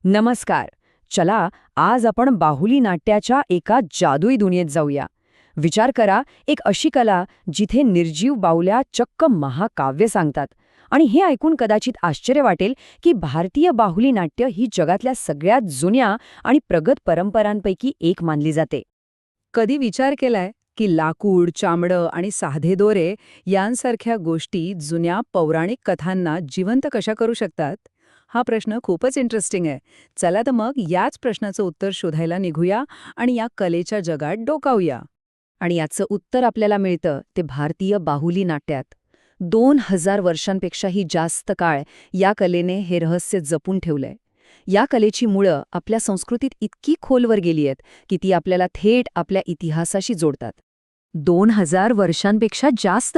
नमस्कार. चला, आज आपण बाहुली नाट्याच्या एका जादुई दुनियेत जाऊया. विचार करा, एक अशी कला जिथे निर्जीव बाहुल्या चक्क महाकाव्य सांगतात. आणि हे ऐकून कदाचित आश्चर्य वाटेल की भारतीय बाहुली नाट्य ही जगातल्या सगळ्यात जुन्या आणि प्रगत परंपरांपैकी एक मानली जाते. कधी विचार केलाय की लाकूड, चामडं आणि साधे दोरे यांसारख्या गोष्टी जुन्या पौराणिक कथांना जिवंत कशा करू शकतात? हा प्रश्न खूपच इंटरेस्टिंग आहे. चला तर मग याच प्रश्नाचं उत्तर शोधायला निघूया आणि या कलेच्या जगात डोकावूया. आणि याचं उत्तर आपल्याला मिळतं ते भारतीय बाहुली नाट्यात. 2000 वर्षांपेक्षाही जास्त काळ या कलेने हे रहस्य जपून ठेवलंय. या कलेची मुळं आपल्या संस्कृतीत इतकी खोलवर गेली आहेत की ती आपल्याला थेट आपल्या इतिहासाशी जोडतात. 2000 वर्षांपेक्षा जास्त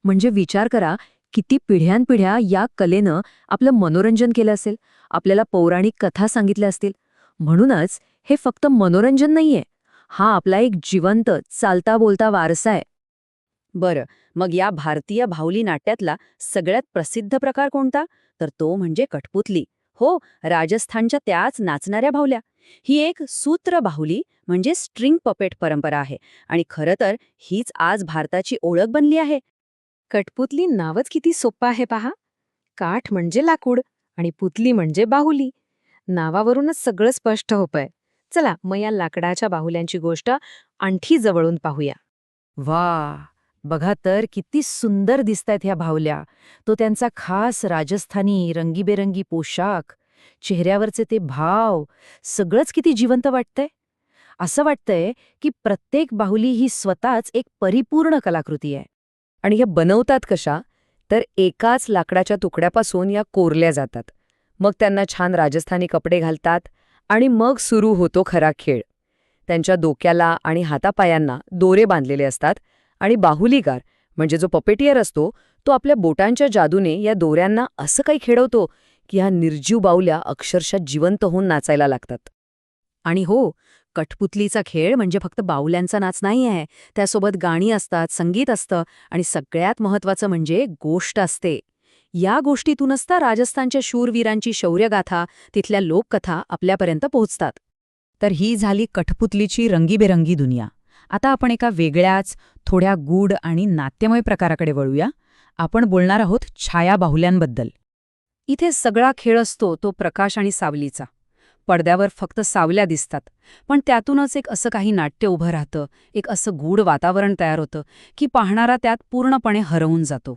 म्हणजे विचार करा, किती पिढ्यानपिढ्या या कलेनं आपलं मनोरंजन केलं असेल, आपल्याला पौराणिक कथा सांगितल्या असतील. म्हणूनच हे फक्त मनोरंजन नाहीये, हा आपला एक जिवंत, चालता बोलता वारसा आहे. बरं, मग या भारतीय बाहुली नाट्यातला सगळ्यात प्रसिद्ध प्रकार कोणता? तर तो म्हणजे कठपुतली. हो, राजस्थानच्या त्याच नाचणाऱ्या बाहुल्या. ही एक सूत्र बाहुली म्हणजे स्ट्रिंग पपेट परंपरा आहे आणि खरं तर हीच आज भारताची ओळख बनली आहे. कठपुतली नावच किती सोपं आहे पहा. काठ म्हणजे लाकूड आणि पुतली म्हणजे बाहुली. नावावरूनच सगळं स्पष्ट होतंय. चला मग या लाकडाच्या बाहुल्यांची गोष्ट आणखी जवळून पाहूया. वा, बघा तर किती सुंदर दिसतायत ह्या बाहुल्या. तो त्यांचा खास राजस्थानी रंगीबेरंगी पोशाख, चेहऱ्यावरचे ते भाव, सगळंच किती जिवंत वाटतंय. असं वाटतंय की प्रत्येक बाहुली ही स्वतःच एक परिपूर्ण कलाकृती आहे. आणि ह्या बनवतात कशा? तर एकाच लाकडाच्या तुकड्यापासून या कोरल्या जातात. मग त्यांना छान राजस्थानी कपडे घालतात आणि मग सुरू होतो खरा खेळ. त्यांच्या डोक्याला आणि हातापायांना दोरे बांधलेले असतात आणि बाहुलीकार म्हणजे जो पपेटियर असतो तो आपल्या बोटांच्या जादूने या दोऱ्यांना असं काही खेळवतो की ह्या निर्जीव बाहुल्या अक्षरशः जिवंत होऊन नाचायला लागतात. आणि हो, कठपुतलीचा खेळ म्हणजे फक्त बाहुल्यांचा नाच नाही आहे. त्यासोबत गाणी असतात, संगीत असतं आणि सगळ्यात महत्त्वाचं म्हणजे गोष्ट असते. या गोष्टीतूनच तर राजस्थानच्या शूरवीरांची शौर्यगाथा, तिथल्या लोककथा आपल्यापर्यंत पोहोचतात. तर ही झाली कठपुतलीची रंगीबेरंगी दुनिया. आता आपण एका वेगळ्याच, थोड्या गूढ आणि नाट्यमय प्रकाराकडे वळूया. आपण बोलणार आहोत छाया बाहुल्यांबद्दल. इथे सगळा खेळ असतो तो प्रकाश आणि सावलीचा. पडद्यावर फक्त सावल्या दिसतात, पण त्यातूनच एक असं काही नाट्य उभं राहतं, एक असं गूढ वातावरण तयार होतं की पाहणारा त्यात पूर्णपणे हरवून जातो.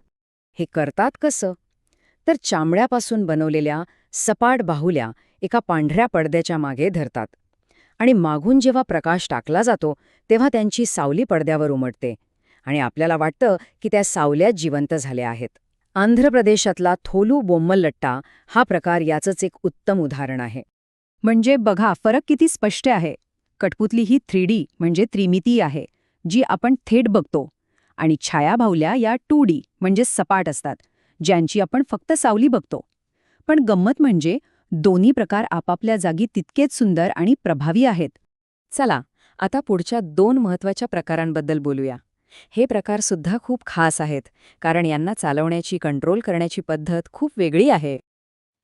हे करतात कसं? तर चामड्यापासून बनवलेल्या सपाट बाहुल्या एका पांढऱ्या पडद्याच्या मागे धरतात आणि मागून जेव्हा प्रकाश टाकला जातो तेव्हा त्यांची सावली पडद्यावर उमटते आणि आपल्याला वाटतं की त्या सावल्या जिवंत झाल्या आहेत. आंध्र प्रदेशातला थोलू बोम्मलट्टा हा प्रकार याचंच एक उत्तम उदाहरण आहे. म्हणजे बघा, फरक किती स्पष्ट आहे. कठपुतली ही 3D म्हणजे त्रिमिती आहे, जी आपण थेट बघतो, आणि छायाबाहुल्या या 2D म्हणजे सपाट असतात, ज्यांची आपण फक्त सावली बघतो. पण गंमत म्हणजे दोन्ही प्रकार आपापल्या जागी तितकेच सुंदर आणि प्रभावी आहेत. चला, आता पुढच्या 2 महत्त्वाच्या प्रकारांबद्दल बोलूया. हे प्रकार सुद्धा खूप खास आहेत, कारण यांना चालवण्याची, कंट्रोल करण्याची पद्धत खूप वेगळी आहे.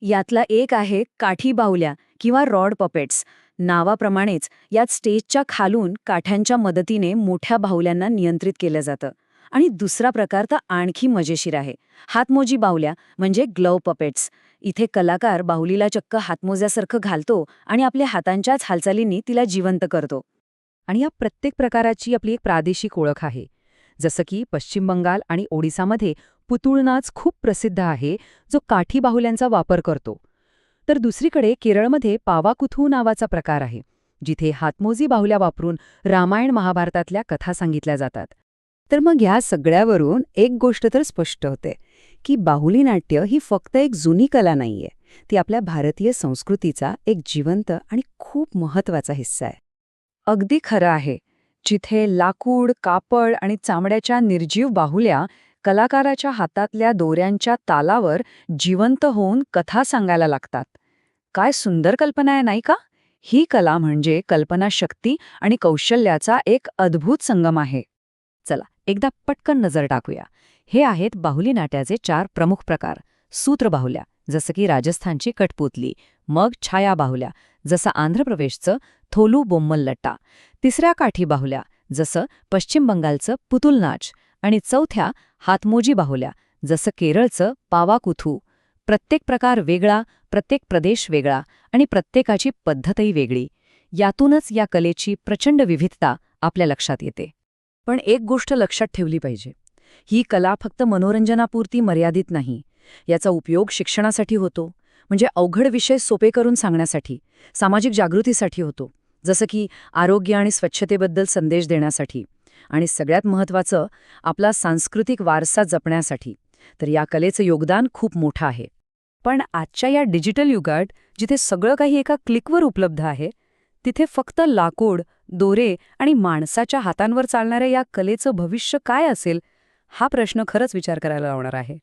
यातला एक आहे काठी बाहुल्या किंवा रॉड पपेट्स. नावाप्रमाणेच यात स्टेजच्या खालून काठ्यांच्या मदतीने मोठ्या बाहुल्यांना नियंत्रित केलं जातं. आणि दुसरा प्रकार तर आणखी मजेशीर आहे, हातमोजी बाहुल्या म्हणजे ग्लोव्ह पपेट्स. इथे कलाकार बाहुलीला चक्क हातमोज्यासारखं घालतो आणि आपल्या हातांच्याच हालचालींनी तिला जिवंत करतो. आणि या प्रत्येक प्रकाराची आपली एक प्रादेशिक ओळख आहे. जसं की पश्चिम बंगाल आणि ओडिसामध्ये पुतुळ नाच खूप प्रसिद्ध आहे, जो काठी बाहुल्यांचा वापर करतो. तर दुसरीकडे केरळमध्ये पावाकुथू नावाचा प्रकार आहे, जिथे हातमोजी बाहुल्या वापरून रामायण महाभारतातल्या कथा सांगितल्या जातात. तर मग ह्या सगळ्यावरून एक गोष्ट तर स्पष्ट होते की बाहुली नाट्य ही फक्त एक जुनी कला नाहीये, ती आपल्या भारतीय संस्कृतीचा एक जिवंत आणि खूप महत्त्वाचा हिस्सा आहे. अगदी खरं आहे. जिथे लाकूड, कापड आणि चामड्याच्या निर्जीव बाहुल्या कलाकाराच्या हातातल्या दोऱ्यांच्या तालावर जिवंत होऊन कथा सांगायला लागतात. काय सुंदर कल्पना आहे, नाही का? ही कला म्हणजे कल्पनाशक्ती आणि कौशल्याचा एक अद्भुत संगम आहे. चला, एकदा पटकन नजर टाकूया. हे आहेत बाहुली नाट्याचे 4 प्रमुख प्रकार. सूत्र बाहुल्या, जसं की राजस्थानची कठपुतली, मग छाया बाहुल्या, जसं आंध्र प्रदेशचं थोलू बोम्मल लट्टा, तिसऱ्या काठी बाहुल्या, जसं पश्चिम बंगालचं पुतुल नाच, आणि चौथ्या हातमोजी बाहुल्या, जसं केरळचं पावाकुथू. प्रत्येक प्रकार वेगळा, प्रत्येक प्रदेश वेगळा, आणि प्रत्येकाची पद्धतही वेगळी. यातूनच या कलेची प्रचंड विविधता आपल्या लक्षात येते. पण एक गोष्ट लक्षात ठेवली पाहिजे. ही कला फक्त मनोरंजनापुरती मर्यादित नाही. याचा उपयोग शिक्षणासाठी होतो, म्हणजे अवघड विषय सोपे करून सांगण्यासाठी, सामाजिक जागृतीसाठी होतो, जसं की आरोग्य आणि स्वच्छतेबद्दल संदेश देण्यासाठी, आणि सगळ्यात महत्त्वाचं आपला सांस्कृतिक वारसा जपण्यासाठी. तर या कलेचं योगदान खूप मोठं आहे. पण आजच्या या डिजिटल युगात जिथे सगळं काही एका क्लिकवर उपलब्ध आहे, तिथे फक्त लाकूड, दोरे आणि माणसाच्या हातांवर चालणाऱ्या या कलेचं भविष्य काय असेल, हा प्रश्न खरंच विचार करायला लावणार आहे.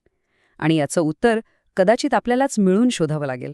आणि याचं उत्तर कदाचित आपल्यालाच मिळून शोधावं लागेल.